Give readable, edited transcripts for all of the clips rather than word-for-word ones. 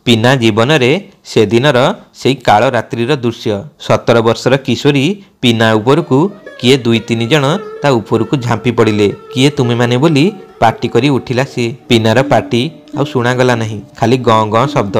पिना जीवन रे से दिनर से काल रात्रिर दृश्य 17 वर्षर किशोरी पिना उपरकू किए 2-3 जन ता उपरकू झांपी पड़िले। किए तुमे माने बोली पार्टी करी उठिला सी। पिनार पार्टी आ शुणागला नहीं, खाली गं गं शब्द।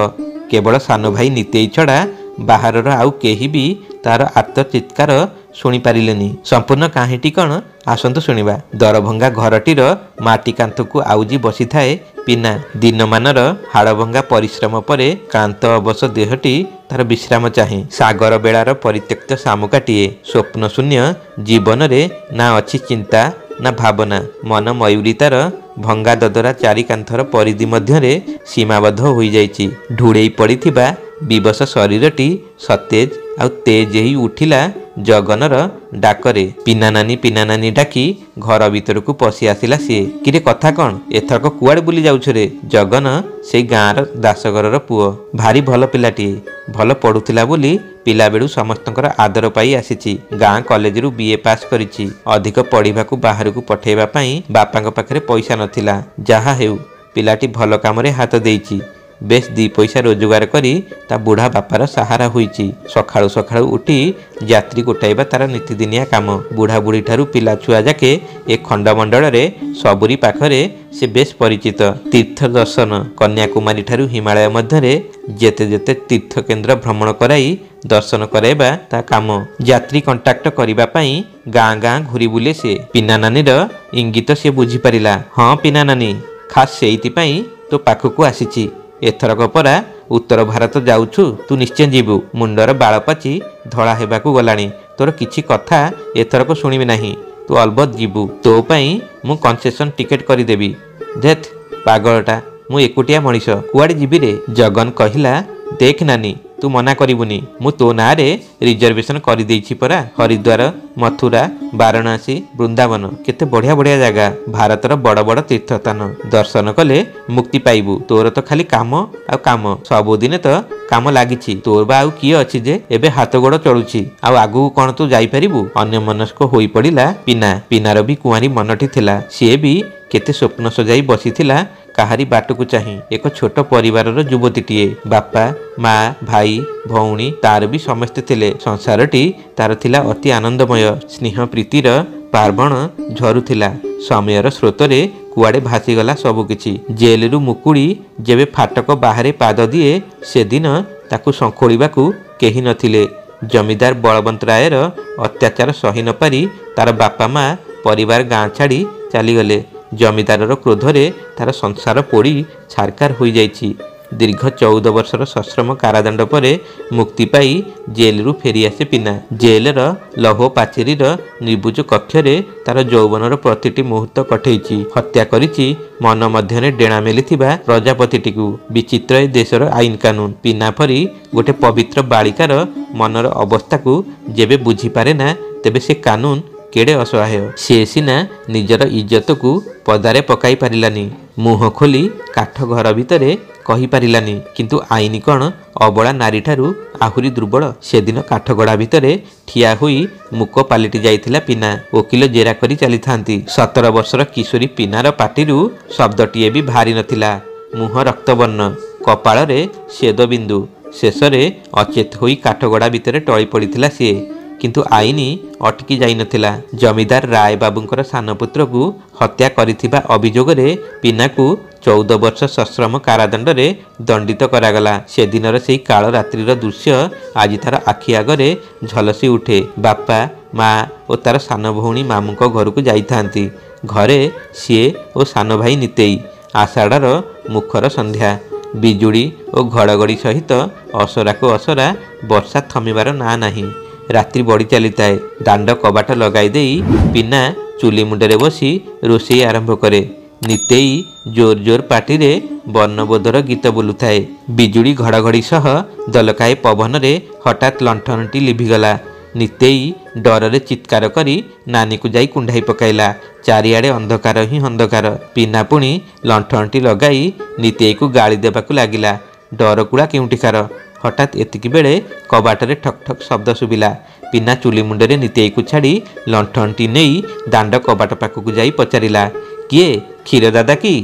केवल सान भाई नितेई छड़ा बाहरर आउ केही भी तार आर्त चित्कार शुणी पारिलेनी। संपूर्ण कहानीटी कौन आसंतु शुणिबा। दरभंगा घरटीर माटी कांथकू आउजी बसी थाए पिना। दिनमानर हाड़भंगा परिश्रम परे क्लांत अवश देहटी तार विश्राम चाहे। सागर बेଳାର परित्यक्त शामुकाटीए स्वप्न शून्य जीवन रे ना अच्छी चिंता ना भावना। मन मयूरी तार भंगा ददरा चारि कांथर परिधि मध्यरे सीमाबद्ध होई जाइछि। ढुड़ेई पड़िथिबा विवश शरीरटी सतेज आउ तेज ही उठिला जगनर डाकरे। पिना नानी डाकी घर भीतर को पशि आसिला सी। किरे कथा कौन एथरक कुआड़े बुली जाउछ रे? जगन से गाँर दासघरर पुओ, भारी भल पिलाटीए। भल पढ़ुथिला बोली पिला बेड़ू समस्तंकर आदर पाई आसीछि। गाँ कॉलेज रु बीए पास करिछि। अधिक पढ़िबाकू बाहरकू पठेइबा पई बापांक पाखरे पैसा नथिला। जाहा हेउ पिलाटी भल कामरे हाथ देइछि। बेश 2 पैसा रोजगार करी ता बुढ़ा बापार सहारा होईची। सखाळु सखाळु उठी यात्री गोटाइबा तार नीतिदिनिया काम। बुढ़ा बुढ़ी ठारू पिला छुआ जाके ए खंडमंडल रे सबुरी पाखरे से बेश परिचित। तीर्थ दर्शन कन्याकुमारी ठारू हिमालय मध्यरे जेते जेते तीर्थ केन्द्र भ्रमण कराई दर्शन कराइबा ता काम। यात्री कंटाक्ट करिबा पई गाँ गाँ घुरी बुले से। पिना नानीर इंगित से बुझी पारिला। हाँ पिना नानी, खास सेइति पई तो पाखकू आसीची। एथरक परा उत्तर भारत जाउछु, तू निश्चय जीवु। मुंडर बाळ पाची धड़ा हेबाकू गलाणी। तोर किछि कथा एथरक शुणिबि नाही, तू अलबत जीवु। तो पई मु कंसेशन टिकेट करी देबी। देख पागलटा, मु एकुटिया मनीष कुआडे जीबी रे? जगन कहिला देख नानी, तू मना करिबुनी। मु तो नारे रिजर्वेशन करी देइछि परा। हरिद्वार, मथुरा, वाराणसी, वृंदावन केते बढ़िया बढ़िया जगह। भारतर बड़ बड़ तीर्थ स्थान दर्शन कले मुक्ति पाइबु। तोर तो खाली काम आ काम, सबुदिन तो काम लागिछि। तोर बा आउ किए अछि जे एबे हाथ गोड़ चलुछि। आ आगु कोन तू जाई परिबु? अन्य मनस्क होई पड़िला पिना। पिनार भी कुआरी मनटी थिला। सी भी केते स्वप्न सजाई बसीथिला काहारी बाटकू चाही। एक छोट परिवारर युवतीटीए। बापा माँ भाई भौणी तार भी समस्ते थिले। संसारटी तार थिला अति आनंदमय। स्नेह प्रीतिर पार्वण झरुथिला। समयर स्रोतरे कुआडे भासीगला सबुकिछि। जेल रु मुकुड़ी जेबे फाटक बाहरे पाद दिए से दिन ताकू संखोलिबाकू केही नथिले। जमीदार बलवंत रायर अत्याचार सही न पारी तार बापा माँ परिवार गाँ छाड़ी चलीगले। जमीदारर क्रोधरे तार संसार पोड़ी छारकार हो जाइछि। दीर्घ 14 वर्षर सश्रम कारादंड परे मुक्ति पाई जेल रु फेरी आसे पिना। जेलर लौह पाचेरीर निर्बुज कक्षरे तार यौवनर प्रतिटी मुहूर्त कठेइछि। हत्या करिछि मन मध्यरे डेणा मेलिथिबा प्रजापतिटीकू। विचित्र ए देशर आईन कानून। पिना परी गोटे पवित्र बालिकार मनर अवस्थाकू जेबे बुझी पारे ना, तेबे से कानून केड़े असहाय। से सिना निजर इज्जत को पदारे पकाई पारिलानी। मुह खोली काठ घर भितरे कही पारिलानी। किंतु आईन कौन अबला नारी ठारू आहुरी दुर्बल। से दिन काठगड़ा भितरे ठिया हुई मुक पालिटी जाइथिला पिना। वकिल जेरा करी चली थांती। 17 वर्षर किशोरी पिनार पाटिरू शब्दटीए भी भारी नथिला। मुह रक्तवर्ण, कपाଳରେ श्वेद बिंदु। शेषरे अचेत होई काठगड़ा भितरे टळी पड़िथिला सी। किंतु आईनी अटकी जाई नथिला। जमीदार राय बाबूंकर सान पुत्र को हत्या करिथिबा अभियोगरे पिनाकू 14 वर्ष सश्रम कारादंड रे दंडित करागला। से दिनर सेई काल रात्रिर दृश्य आज तार आखि आगरे झलसी उठे। बापा माँ और तार सान भौणी मामूंक घर को जाई थांती। घरे सीए और सान भाई नितेई। आषाढ़र मुखर संध्या। बिजुड़ी और घड़घड़ी सहित असरा को असरा वर्षा थमिबार ना नाही। रात्रि बढ़ी चली थाए। दांड कबाट लगाई देई पिना चुली मुंडरे बसी रोषेई आरंभ करे। नितेई जोर जोर पाटिरे वर्णबोधर गीत बोलुथाए। बिजुड़ी घड़घड़ी सह दलकाए पवन रे हठात लंठनटी लिभिगला। नितेई डर चित्कार करी नानी को जाई कुंडाई पकाइला। चारिआडे अंधकार ही अंधकार। पिना पुणी लंठनटी लगाई नितेई को गाड़ी देबाकू लागिला। डर कुड़ा केउंटिकार। हठात एतिकी बेले कबाटरे ठक ठक शब्द शुभिला। पिना चुली मुंडरे नितेई को छाड़ी लंठनटी नहीं दांड कबाट पाखकू जाई पचारिला, किए क्षीर दादा की?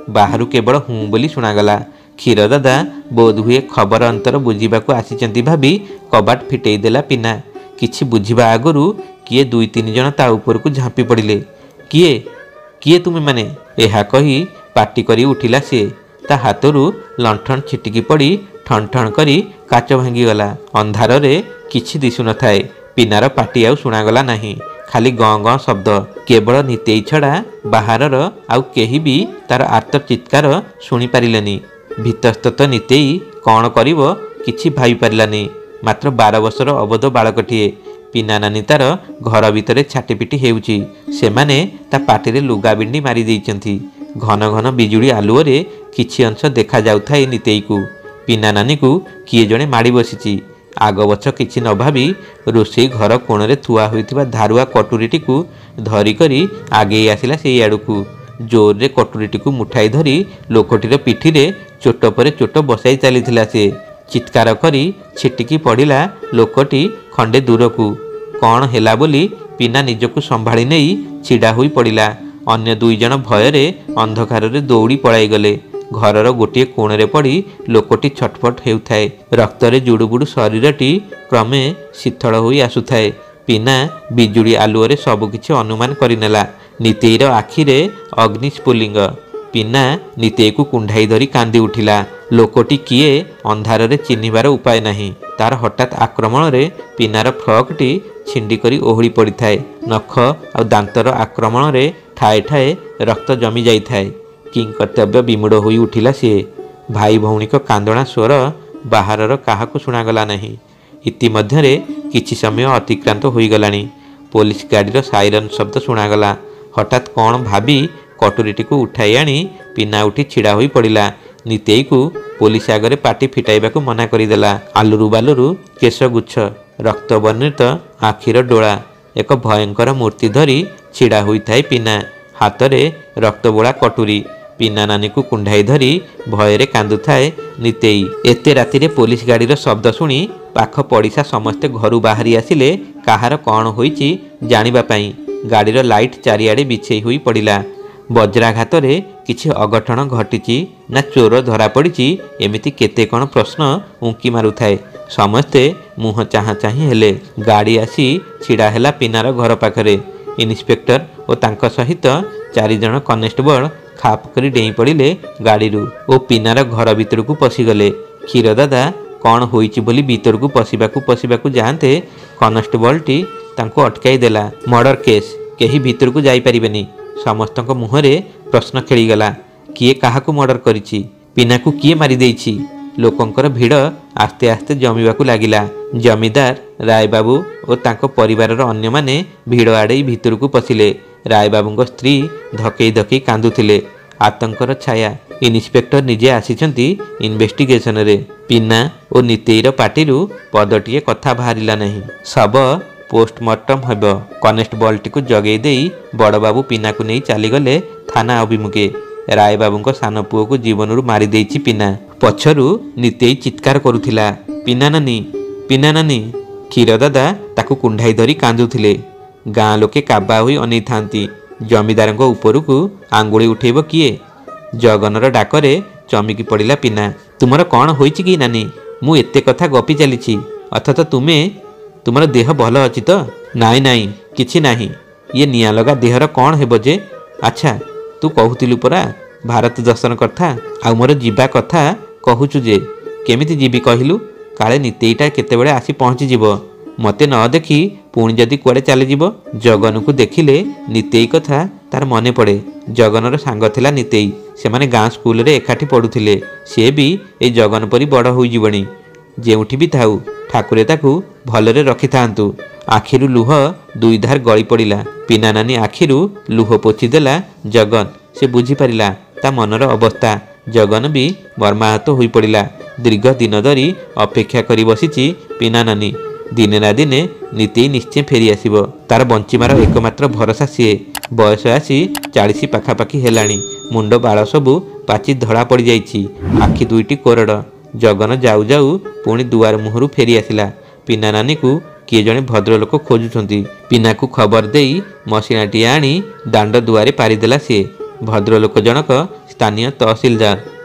बाहरु केवल हूँ बोली शुणागला। କ୍ଷୀରଦାଦା ବୋଧହୁଏ ଖବର ଅନ୍ତର ବୁଝିବାକୁ ଆସିଛନ୍ତି ଭାବି କବାଟ ଫିଟେଇ ଦେଲା ପିନା। କିଛି ବୁଝିବା ଆଗରୁ କିଏ 2-3 ଜଣ ତା ଉପରକୁ ଝାମ୍ପି ପଡ଼ିଲେ। କିଏ କିଏ ତୁମେମାନେ? ଏହା କହି ପାଟି କରି ଉଠିଲା ସିଏ। ତା ହାତରୁ ଲଣ୍ଠନ ଛିଟିକି ପଡ଼ି ଠନ୍ ଠନ୍ କରି କାଚ ଭାଙ୍ଗିଗଲା। ଅନ୍ଧାରରେ କିଛି ଦିଶୁନଥାଏ। ପିନାର ପାଟି ଆଉ ଶୁଣାଗଲା ନାହିଁ। ଖାଲି ଗଁ ଗଁ ଶବ୍ଦ। କେବଳ ନିତେଇ ଛଡ଼ା ବାହାରର ଆଉ କେହି ବି ତାର ଆର୍ତ୍ତ ଚିତ୍କାର ଶୁଣିପାରିଲେନି। ଭୀତସ୍ତତ ନିତେଇ କ'ଣ କରିବ କିଛି ଭାବିପାରିଲାନି। ମାତ୍ର 12 ବର୍ଷର ଅବୋଧ ବାଳକଟିଏ। ପିନା ନାନୀ ତାର ଘର ଭିତରେ ଛାଟିପିଟି ହେଉଛି। ସେମାନେ ତା ପାଟିରେ ଲୁଗା ବିଣ୍ଡି ମାରି ଦେଇଛନ୍ତି। ଘନ ଘନ ବିଜୁଳି ଆଲୁଅରେ କିଛି ଅଂଶ ଦେଖାଯାଉଥାଏ ନିତେଇକୁ। ପିନା ନାନୀକୁ କିଏ ଜଣେ ମାଡ଼ି ବସିଛି। ଆଗ ପଛ କିଛି ନ ଭାବି ରୋଷେଇ ଘର କୋଣରେ ଥୁଆ ହୋଇଥିବା ଧାରୁଆ କଟୁରୀଟିକୁ ଧରିକରି ଆଗେଇ ଆସିଲା ସେଇ ଆଡ଼କୁ। ଜୋରରେ କଟୁରୀଟିକୁ ମୁଠାଇ ଧରି ଲୋକଟିର ପିଠିରେ ଚୋଟ ପରେ ଚୋଟ ବସାଇ ଚାଲିଥିଲା ସେ। ଚିତ୍କାର କରି ଛିଟିକି ପଡ଼ିଲା ଲୋକଟି ଖଣ୍ଡେ ଦୂରକୁ। କ'ଣ ହେଲା ବୋଲି ପିନା ନିଜକୁ ସମ୍ଭାଳି ନେଇ ଛିଡ଼ା ହୋଇ ପଡ଼ିଲା। ଅନ୍ୟ 2 ଜଣ ଭୟରେ ଅନ୍ଧକାରରେ ଦୌଡ଼ି ପଳାଇଗଲେ। ଘରର ଗୋଟିଏ କୋଣରେ ପଡ଼ି ଲୋକଟି ଛଟଫଟ ହେଉଥାଏ। ରକ୍ତରେ ଜୁଡ଼ୁବୁଡ଼ୁ ଶରୀରଟି କ୍ରମେ ଶିଥଳ ହୋଇ ଆସୁଥାଏ। ପିନା ବିଜୁଳି ଆଲୁଅରେ ସବୁକିଛି ଅନୁମାନ କରିନେଲା। ନିତେଇର ଆଖିରେ ଅଗ୍ନି ସ୍ଫୁଲିଙ୍ଗ। ପିନା ନିତେଇକୁ କୁଣ୍ଢାଇ ଧରି କାନ୍ଦି ଉଠିଲା। ଲୋକଟି କିଏ ଅନ୍ଧାରରେ ଚିହ୍ନିବାର ଉପାୟ ନାହିଁ। ତାର ହଠାତ୍ ଆକ୍ରମଣରେ ପିନାର ଫ୍ରକ୍ଟି ଛିଣ୍ଡି କରି ଓହଳି ପଡ଼ିଥାଏ। ନଖ ଆଉ ଦାନ୍ତର ଆକ୍ରମଣରେ ଠାଏ ଠାଏ ରକ୍ତ ଜମି ଯାଇଥାଏ। କିଂକର୍ତ୍ତବ୍ୟ ବିମୂଢ଼ ହୋଇ ଉଠିଲା ସିଏ। ଭାଇ ଭଉଣୀଙ୍କ କାନ୍ଦଣା ସ୍ୱର ବାହାରର କାହାକୁ ଶୁଣାଗଲା ନାହିଁ। ଇତିମଧ୍ୟରେ କିଛି ସମୟ ଅତିକ୍ରାନ୍ତ ହୋଇଗଲାଣି। ପୋଲିସ ଗାଡ଼ିର ସାଇରନ୍ ଶବ୍ଦ ଶୁଣାଗଲା। ହଠାତ୍ କ'ଣ ଭାବି କଟୁରୀଟିକୁ ଉଠାଇ ଆଣି ପିନା ଉଠି ଛିଡ଼ା ହୋଇ ପଡ଼ିଲା। ନିତେଇକୁ ପୋଲିସ ଆଗରେ ପାଟି ଫିଟାଇବାକୁ ମନା କରିଦେଲା। ଆଲୁରୁ ବାଲୁରୁ କେଶଗୁଚ୍ଛ, ରକ୍ତବର୍ଣ୍ଣିତ ଆଖିର ଡୋଳା। ଏକ ଭୟଙ୍କର ମୂର୍ତ୍ତି ଧରି ଛିଡ଼ା ହୋଇଥାଏ ପିନା। ହାତରେ ରକ୍ତବୋଳା କଟୁରୀ। ପିନା ନାନୀକୁ କୁଣ୍ଢାଇ ଧରି ଭୟରେ କାନ୍ଦୁଥାଏ ନିତେଇ। ଏତେ ରାତିରେ ପୋଲିସ ଗାଡ଼ିର ଶବ୍ଦ ଶୁଣି ପାଖ ପଡ଼ିଶା ସମସ୍ତେ ଘରୁ ବାହାରି ଆସିଲେ କାହାର କ'ଣ ହୋଇଛି ଜାଣିବା ପାଇଁ। ଗାଡ଼ିର ଲାଇଟ୍ ଚାରିଆଡ଼େ ବିଛେଇ ହୋଇ ପଡ଼ିଲା। ବଜ୍ରାଘାତରେ କିଛି ଅଘଟଣ ଘଟିଛି ନା ଚୋର ଧରାପଡ଼ିଛି, ଏମିତି କେତେ କ'ଣ ପ୍ରଶ୍ନ ଉଙ୍କି ମାରୁଥାଏ। ସମସ୍ତେ ମୁହଁ ଚାହାଁ ଚାହିଁ ହେଲେ। ଗାଡ଼ି ଆସି ଛିଡ଼ା ହେଲା ପିନାର ଘର ପାଖରେ। ଇନ୍ସପେକ୍ଟର ଓ ତାଙ୍କ ସହିତ 4 ଜଣ କନେଷ୍ଟବଳ ଖାପ କରି ଡେଇଁ ପଡ଼ିଲେ ଗାଡ଼ିରୁ ଓ ପିନାର ଘର ଭିତରକୁ ପଶିଗଲେ। କ୍ଷୀରଦାଦା କ'ଣ ହୋଇଛି ବୋଲି ଭିତରକୁ ପଶିବାକୁ ଯାଆନ୍ତେ କନେଷ୍ଟବଳଟି ତାଙ୍କୁ ଅଟକାଇ ଦେଲା। ମର୍ଡର କେସ୍, କେହି ଭିତରକୁ ଯାଇପାରିବେନି। ସମସ୍ତଙ୍କ ମୁହଁରେ ପ୍ରଶ୍ନ ଖେଳିଗଲା। କିଏ କାହାକୁ ମର୍ଡର କରିଛି? ପିନାକୁ କିଏ ମାରିଦେଇଛି? ଲୋକଙ୍କର ଭିଡ଼ ଆସ୍ତେ ଆସ୍ତେ ଜମିବାକୁ ଲାଗିଲା। ଜମିଦାର ରାୟବାବୁ ଓ ତାଙ୍କ ପରିବାରର ଅନ୍ୟମାନେ ଭିଡ଼ ଆଡ଼େଇ ଭିତରକୁ ପଶିଲେ। ରାୟବାବୁଙ୍କ ସ୍ତ୍ରୀ ଧକେଇ ଧକେଇ କାନ୍ଦୁଥିଲେ। ଆତଙ୍କର ଛାୟା। ଇନ୍ସପେକ୍ଟର ନିଜେ ଆସିଛନ୍ତି ଇନଭେଷ୍ଟିଗେସନରେ। ପିନା ଓ ନିତେଇର ପାଟିରୁ ପଦଟିଏ କଥା ବାହାରିଲା ନାହିଁ। ଶବ ପୋଷ୍ଟମର୍ଟମ ହେବ। କନେଷ୍ଟବଳଟିକୁ ଜଗେଇ ଦେଇ ବଡ଼ବାବୁ ପିନାକୁ ନେଇ ଚାଲିଗଲେ ଥାନା ଅଭିମୁଖେ। ରାୟବାବୁଙ୍କ ସାନ ପୁଅକୁ ଜୀବନରୁ ମାରିଦେଇଛି ପିନା। ପଛରୁ ନିତେଇ ଚିତ୍କାର କରୁଥିଲା, ପିନା ନାନୀ, ପିନା ନାନୀ। କ୍ଷୀରଦାଦା ତାକୁ କୁଣ୍ଢାଇ ଧରି କାନ୍ଦୁଥିଲେ। ଗାଁ ଲୋକେ କାବା ହୋଇ ଅନେଇଥାନ୍ତି। ଜମିଦାରଙ୍କ ଉପରକୁ ଆଙ୍ଗୁଳି ଉଠେଇବ କିଏ? ଜଗନର ଡାକରେ ଚମିକି ପଡ଼ିଲା ପିନା। ତୁମର କ'ଣ ହୋଇଛି କି ନାନୀ? ମୁଁ ଏତେ କଥା ଗପି ଚାଲିଛି, ଅଥଚ ତୁମର ଦେହ ଭଲ ଅଛି ତ? ନାଇଁ ନାଇଁ, କିଛି ନାହିଁ। ଇଏ ନିଆଁ ଲଗା ଦେହର କ'ଣ ହେବ ଯେ? ଆଚ୍ଛା, ତୁ କହୁଥିଲୁ ପରା ଭାରତ ଦର୍ଶନ କଥା। ଆଉ ମୋର ଯିବା କଥା କହୁଛୁ ଯେ, କେମିତି ଯିବି କହିଲୁ? କାଳେ ନିତେଇଟା କେତେବେଳେ ଆସି ପହଞ୍ଚିଯିବ। ମୋତେ ନ ଦେଖି ପୁଣି ଯଦି କୁଆଡ଼େ ଚାଲିଯିବ। ଜଗନକୁ ଦେଖିଲେ ନିତେଇ କଥା ତାର ମନେ ପଡ଼େ। ଜଗନର ସାଙ୍ଗ ଥିଲା ନିତେଇ। ସେମାନେ ଗାଁ ସ୍କୁଲରେ ଏକାଠି ପଢ଼ୁଥିଲେ। ସିଏ ବି ଏଇ ଜଗନ ପରି ବଡ଼ ହୋଇଯିବଣି। ଯେଉଁଠି ବି ଥାଉ, ଠାକୁରେ ତାକୁ ଭଲରେ ରଖିଥାନ୍ତୁ। ଆଖିରୁ ଲୁହ 2 ଧାର ଗଳି ପଡ଼ିଲା। ପିନା ନାନୀ ଆଖିରୁ ଲୁହ ପୋଛିଦେଲା ଜଗନ। ସେ ବୁଝିପାରିଲା ତା ମନର ଅବସ୍ଥା। ଜଗନ ବି ମର୍ମାହତ ହୋଇପଡ଼ିଲା। ଦୀର୍ଘ ଦିନ ଧରି ଅପେକ୍ଷା କରି ବସିଛି ପିନା ନାନୀ। ଦିନେ ନା ଦିନେ ନିତେଇ ନିଶ୍ଚୟ ଫେରି ଆସିବ। ତାର ବଞ୍ଚିବାର ଏକମାତ୍ର ଭରସା ସିଏ। ବୟସ ଆସି 40 ପାଖାପାଖି ହେଲାଣି। ମୁଣ୍ଡ ବାଳ ସବୁ ପାଚି ଧଳା ପଡ଼ିଯାଇଛି। ଆଖି 2ଟି କୋରଡ଼। ଜଗନ ଯାଉ ଯାଉ ପୁଣି ଦୁଆର ମୁହଁରୁ ଫେରି ଆସିଲା। ପିନା ନାନୀକୁ କିଏ ଜଣେ ଭଦ୍ରଲୋକ ଖୋଜୁଛନ୍ତି। ପିନାକୁ ଖବର ଦେଇ ମସିଣାଟିଏ ଆଣି ଦାଣ୍ଡ ଦୁଆରେ ପାରିଦେଲା ସିଏ। ଭଦ୍ରଲୋକ ଜଣକ ସ୍ଥାନୀୟ ତହସିଲଦାର।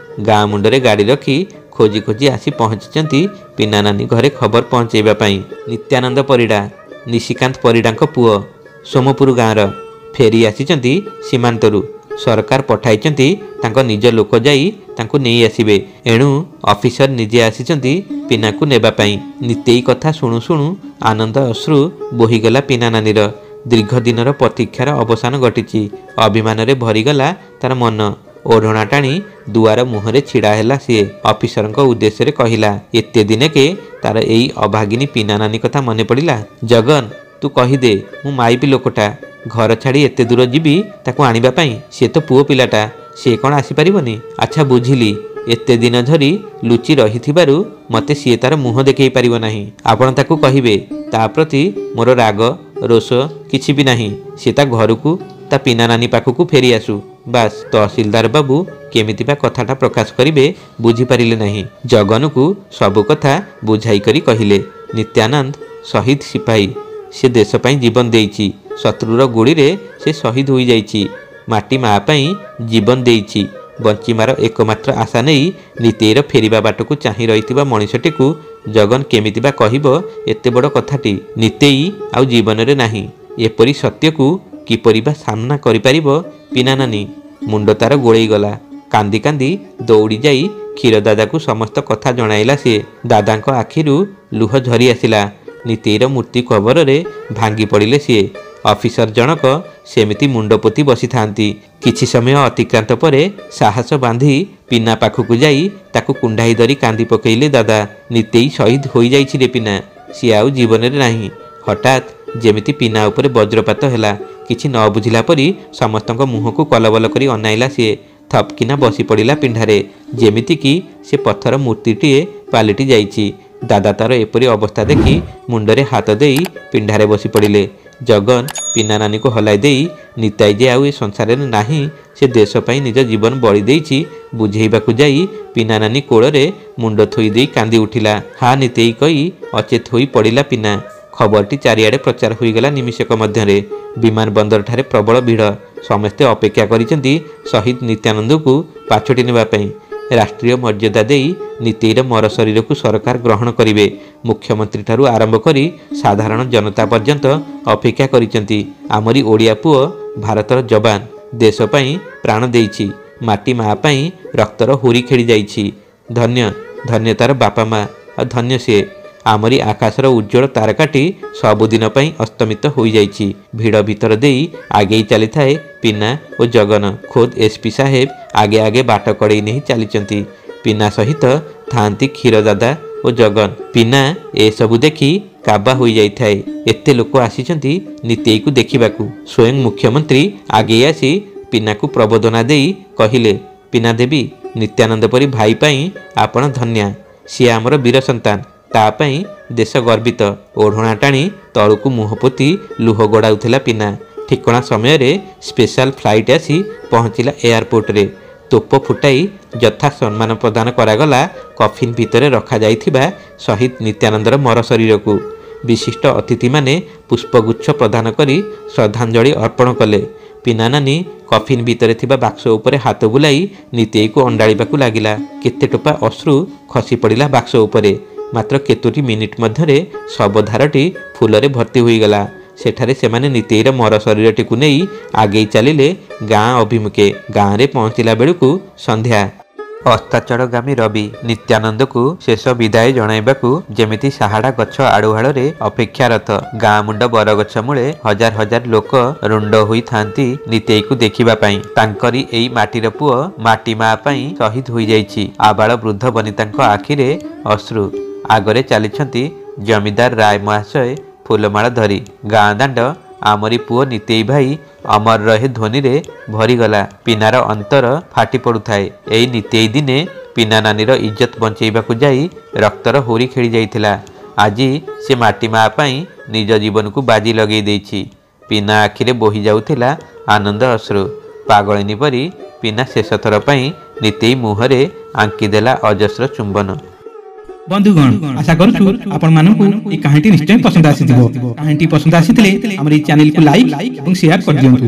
ଗାଁ ମୁଣ୍ଡରେ ଗାଡ଼ି ରଖି ଖୋଜି ଖୋଜି ଆସି ପହଞ୍ଚିଛନ୍ତି ପିନା ନାନୀ ଘରେ ଖବର ପହଞ୍ଚାଇବା ପାଇଁ। ନିତ୍ୟାନନ୍ଦ ପରିଡ଼ା ନିଶିକାନ୍ତ ପରିଡ଼ାଙ୍କ ପୁଅ ସୋମପୁର ଗାଁର ଫେରି ଆସିଛନ୍ତି ସୀମାନ୍ତରୁ। ସରକାର ପଠାଇଛନ୍ତି ତାଙ୍କ ନିଜ ଲୋକ ଯାଇ ତାଙ୍କୁ ନେଇ ଆସିବେ। ଏଣୁ ଅଫିସର ନିଜେ ଆସିଛନ୍ତି ପିନାକୁ ନେବା ପାଇଁ। ନିତେଇ କଥା ଶୁଣୁ ଶୁଣୁ ଆନନ୍ଦ ଅଶ୍ରୁ ବୋହିଗଲା ପିନା ନାନୀର। ଦୀର୍ଘ ଦିନର ପ୍ରତୀକ୍ଷାର ଅବସାନ ଘଟିଛି। ଅଭିମାନରେ ଭରିଗଲା ତାର ମନ। ଓଢ଼ଣା ଟାଣି ଦୁଆର ମୁହଁରେ ଛିଡ଼ା ହେଲା ସିଏ। ଅଫିସରଙ୍କ ଉଦ୍ଦେଶ୍ୟରେ କହିଲା, ଏତେ ଦିନକେ ତାର ଏଇ ଅଭାଗିନୀ ପିନା ନାନୀ କଥା ମନେ ପଡ଼ିଲା। ଜଗନ, ତୁ କହିଦେ, ମୁଁ ମାଇପି ଲୋକଟା, ଘର ଛାଡ଼ି ଏତେ ଦୂର ଯିବି ତାକୁ ଆଣିବା ପାଇଁ? ସେ ତ ପୁଅ ପିଲାଟା, ସେ କ'ଣ ଆସିପାରିବନି? ଆଚ୍ଛା ବୁଝିଲି, ଏତେ ଦିନ ଧରି ଲୁଚି ରହିଥିବାରୁ ମୋତେ ସିଏ ତାର ମୁହଁ ଦେଖେଇ ପାରିବ ନାହିଁ। ଆପଣ ତାକୁ କହିବେ ତା ପ୍ରତି ମୋର ରାଗ ରୋଷ କିଛି ବି ନାହିଁ। ସେ ତା ଘରକୁ ତା ପିନା ନାନୀ ପାଖକୁ ଫେରି ଆସୁ। ବାସ୍। ତହସିଲଦାର ବାବୁ କେମିତି ବା କଥାଟା ପ୍ରକାଶ କରିବେ ବୁଝିପାରିଲେ ନାହିଁ। ଜଗନକୁ ସବୁ କଥା ବୁଝାଇ କରି କହିଲେ, ନିତ୍ୟାନନ୍ଦ ଶହୀଦ ସିପାହୀ। ସେ ଦେଶ ପାଇଁ ଜୀବନ ଦେଇଛି। ଶତ୍ରୁର ଗୁଳିରେ ସେ ଶହୀଦ ହୋଇଯାଇଛି। ମାଟି ମା ପାଇଁ ଜୀବନ ଦେଇଛି। ବଞ୍ଚିବାର ଏକମାତ୍ର ଆଶା ନେଇ ନିତେଇର ଫେରିବା ବାଟକୁ ଚାହିଁ ରହିଥିବା ମଣିଷଟିକୁ ଜଗନ କେମିତି ବା କହିବ ଏତେ ବଡ଼ କଥାଟି? ନିତେଇ ଆଉ ଜୀବନରେ ନାହିଁ। ଏପରି ସତ୍ୟକୁ କିପରି ବା ସାମ୍ନା କରିପାରିବ ପିନା ନାନୀ? ମୁଣ୍ଡ ତାର ଗୋଳେଇଗଲା। କାନ୍ଦି କାନ୍ଦି ଦୌଡ଼ି ଯାଇ କ୍ଷୀର ଦାଦାକୁ ସମସ୍ତ କଥା ଜଣାଇଲା ସିଏ। ଦାଦାଙ୍କ ଆଖିରୁ ଲୁହ ଝରି ଆସିଲା। ନିତେଇର ମୃତ୍ୟୁ ଖବରରେ ଭାଙ୍ଗି ପଡ଼ିଲେ ସିଏ। ଅଫିସର ଜଣକ ସେମିତି ମୁଣ୍ଡ ପୋତି ବସିଥାନ୍ତି। କିଛି ସମୟ ଅତିକ୍ରାନ୍ତ ପରେ ସାହସ ବାନ୍ଧି ପିନା ପାଖକୁ ଯାଇ ତାକୁ କୁଣ୍ଢାଇ ଧରି କାନ୍ଦି ପକେଇଲେ ଦାଦା। ନିତେଇ ଶହୀଦ ହୋଇଯାଇଛି ରେ ପିନା, ସିଏ ଆଉ ଜୀବନରେ ନାହିଁ। ହଠାତ୍ ଯେମିତି ପିନା ଉପରେ ବଜ୍ରପାତ ହେଲା। କିଛି ନ ବୁଝିଲା ପରି ସମସ୍ତଙ୍କ ମୁହଁକୁ କଲବଲ କରି ଅନାଇଲା ସିଏ। ଥପକିନା ବସି ପଡ଼ିଲା ପିଣ୍ଡାରେ, ଯେମିତିକି ସେ ପଥର ମୂର୍ତ୍ତିଟିଏ ପାଲିଟି ଯାଇଛି। ଦାଦା ତାର ଏପରି ଅବସ୍ଥା ଦେଖି ମୁଣ୍ଡରେ ହାତ ଦେଇ ପିଣ୍ଡାରେ ବସି ପଡ଼ିଲେ। ଜଗନ ପିନା ନାନୀକୁ ହଲାଇ ଦେଇ ନିତାଇ ଯେ ଆଉ ଏ ସଂସାରରେ ନାହିଁ, ସେ ଦେଶ ପାଇଁ ନିଜ ଜୀବନ ବଳି ଦେଇଛି ବୁଝେଇବାକୁ ଯାଇ ପିନା ନାନୀ କୋଳରେ ମୁଣ୍ଡ ଥୋଇ ଦେଇ କାନ୍ଦି ଉଠିଲା। ହା ନିତେଇ କହି ଅଚେତ ହୋଇ ପଡ଼ିଲା ପିନା। ଖବରଟି ଚାରିଆଡ଼େ ପ୍ରଚାର ହୋଇଗଲା ନିମିଷକ ମଧ୍ୟରେ। ବିମାନ ବନ୍ଦରଠାରେ ପ୍ରବଳ ଭିଡ଼। ସମସ୍ତେ ଅପେକ୍ଷା କରିଛନ୍ତି ଶହୀଦ ନିତ୍ୟାନନ୍ଦକୁ ପାଛୋଟି ନେବା ପାଇଁ। ରାଷ୍ଟ୍ରୀୟ ମର୍ଯ୍ୟାଦା ଦେଇ ନିତେଇର ମର ଶରୀରକୁ ସରକାର ଗ୍ରହଣ କରିବେ। ମୁଖ୍ୟମନ୍ତ୍ରୀ ଠାରୁ ଆରମ୍ଭ କରି ସାଧାରଣ ଜନତା ପର୍ଯ୍ୟନ୍ତ ଅପେକ୍ଷା କରିଛନ୍ତି। ଆମରି ଓଡ଼ିଆ ପୁଅ ଭାରତର ଯବାନ, ଦେଶ ପାଇଁ ପ୍ରାଣ ଦେଇଛି। ମାଟି ମା ପାଇଁ ରକ୍ତର ହୁରି ଖେଳି ଯାଇଛି। ଧନ୍ୟ ଧନ୍ୟ ତାର ବାପା ମା, ଆଉ ଧନ୍ୟ ସିଏ। ଆମରି ଆକାଶର ଉଜ୍ଜ୍ୱଳ ତାରକାଟି ସବୁଦିନ ପାଇଁ ଅସ୍ତମିତ ହୋଇଯାଇଛି। ଭିଡ଼ ଭିତର ଦେଇ ଆଗେଇ ଚାଲିଥାଏ ପିନା ଓ ଜଗନ। ଖୋଦ୍ ଏସ୍ପି ସାହେବ ଆଗେ ଆଗେ ବାଟ କଡ଼େଇ ନେଇ ଚାଲିଛନ୍ତି। ପିନା ସହିତ ଥାଆନ୍ତି କ୍ଷୀର ଦାଦା ଓ ଜଗନ। ପିନା ଏସବୁ ଦେଖି କାବା ହୋଇଯାଇଥାଏ। ଏତେ ଲୋକ ଆସିଛନ୍ତି ନିତେଇକୁ ଦେଖିବାକୁ। ସ୍ୱୟଂ ମୁଖ୍ୟମନ୍ତ୍ରୀ ଆଗେଇ ଆସି ପିନାକୁ ପ୍ରବୋଧନା ଦେଇ କହିଲେ, ପିନା ଦେବୀ, ନିତ୍ୟାନନ୍ଦ ପରି ଭାଇ ପାଇଁ ଆପଣ ଧନ୍ୟା। ସିଏ ଆମର ବୀର ସନ୍ତାନ, ତା ପାଇଁ ଦେଶ ଗର୍ବିତ। ଓଢ଼ଣା ଟାଣି ତଳକୁ ମୁହଁ ପୋତି ଲୁହ ଗଡ଼ାଉଥିଲା ପିନା। ଠିକଣା ସମୟରେ ସ୍ପେଶାଲ ଫ୍ଲାଇଟ୍ ଆସି ପହଞ୍ଚିଲା ଏୟାରପୋର୍ଟରେ। ତୋପ ଫୁଟାଇ ଯଥା ସମ୍ମାନ ପ୍ରଦାନ କରାଗଲା କଫିନ୍ ଭିତରେ ରଖାଯାଇଥିବା ଶହୀଦ ନିତ୍ୟାନନ୍ଦର ମର ଶରୀରକୁ। ବିଶିଷ୍ଟ ଅତିଥିମାନେ ପୁଷ୍ପଗୁଚ୍ଛ ପ୍ରଦାନ କରି ଶ୍ରଦ୍ଧାଞ୍ଜଳି ଅର୍ପଣ କଲେ। ପିନା ନାନୀ କଫିନ୍ ଭିତରେ ଥିବା ବାକ୍ସ ଉପରେ ହାତ ବୁଲାଇ ନିତେଇକୁ ଅଣ୍ଡାଳିବାକୁ ଲାଗିଲା। କେତେ ଟୋପା ଅଶ୍ରୁ ଖସି ପଡ଼ିଲା ବାକ୍ସ ଉପରେ। ମାତ୍ର କେତୋଟି ମିନିଟ୍ ମଧ୍ୟରେ ଶବଧାରଟି ଫୁଲରେ ଭର୍ତ୍ତି ହୋଇଗଲା। ସେଠାରେ ସେମାନେ ନିତେଇର ମର ଶରୀରଟିକୁ ନେଇ ଆଗେଇ ଚାଲିଲେ ଗାଁ ଅଭିମୁଖେ। ଗାଁରେ ପହଞ୍ଚିଲା ବେଳକୁ ସନ୍ଧ୍ୟା। ଅସ୍ତାଚଳଗାମୀ ରବି ନିତ୍ୟାନନ୍ଦକୁ ଶେଷ ବିଦାୟ ଜଣାଇବାକୁ ଯେମିତି ସାହାଡ଼ା ଗଛ ଆଢ଼ୁଆଳରେ ଅପେକ୍ଷାରତ। ଗାଁ ମୁଣ୍ଡ ବରଗଛ ମୂଳେ ହଜାର ହଜାର ଲୋକ ରୁଣ୍ଡ ହୋଇଥାନ୍ତି ନିତେଇକୁ ଦେଖିବା ପାଇଁ। ତାଙ୍କରି ଏଇ ମାଟିର ପୁଅ ମାଟି ମା ପାଇଁ ଶହୀଦ ହୋଇଯାଇଛି। ଆବାଳ ବୃଦ୍ଧ ବନିତାଙ୍କ ଆଖିରେ ଅଶ୍ରୁ। ଆଗରେ ଚାଲିଛନ୍ତି ଜମିଦାର ରାୟ ମହାଶୟ ଫୁଲମାଳ ଧରି। ଗାଁ ଦାଣ୍ଡ ଆମରି ପୁଅ ନିତେଇ ଭାଇ ଅମର ରହେ ଧ୍ୱନିରେ ଭରିଗଲା। ପିନାର ଅନ୍ତର ଫାଟି ପଡ଼ୁଥାଏ। ଏଇ ନିତେଇ ଦିନେ ପିନା ନାନୀର ଇଜ୍ଜତ ବଞ୍ଚେଇବାକୁ ଯାଇ ରକ୍ତର ହୁରି ଖେଳି ଯାଇଥିଲା। ଆଜି ସେ ମାଟି ମା ପାଇଁ ନିଜ ଜୀବନକୁ ବାଜି ଲଗେଇ ଦେଇଛି। ପିନା ଆଖିରେ ବୋହି ଯାଉଥିଲା ଆନନ୍ଦ ଅଶ୍ରୁ। ପାଗଳିନୀ ପରି ପିନା ଶେଷଥର ପାଇଁ ନିତେଇ ମୁହଁରେ ଆଙ୍କିଦେଲା ଅଜସ୍ର ଚୁମ୍ବନ। बंधुगण आशा करूछु आपण मानकु ए कहानी निश्चय पसंद आसीथिबो। कहानी पसंद आसीथिले हमर ए चैनल को लाइक एवं शेयर कर दियंतु।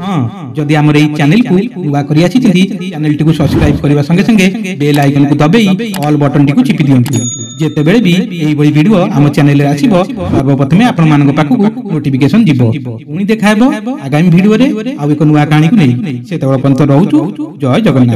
हां जदि हमर ए चैनल को नुवा करि आछिथिति चैनल टी को सब्सक्राइब करबा संगे संगे बेल आइकन को दबेई ऑल बटन टी को चिपि दियंतु। जेते बेले भी एई बडी वीडियो हम चैनल रे आसीबो सर्वप्रथमे आपण मानक पाखु नोटिफिकेशन दिबो। पुनी देखाबो आगामी वीडियो रे आ एको नुवा कहानी को नै सेतबो पंत रहउछु। जय जगन्नाथ।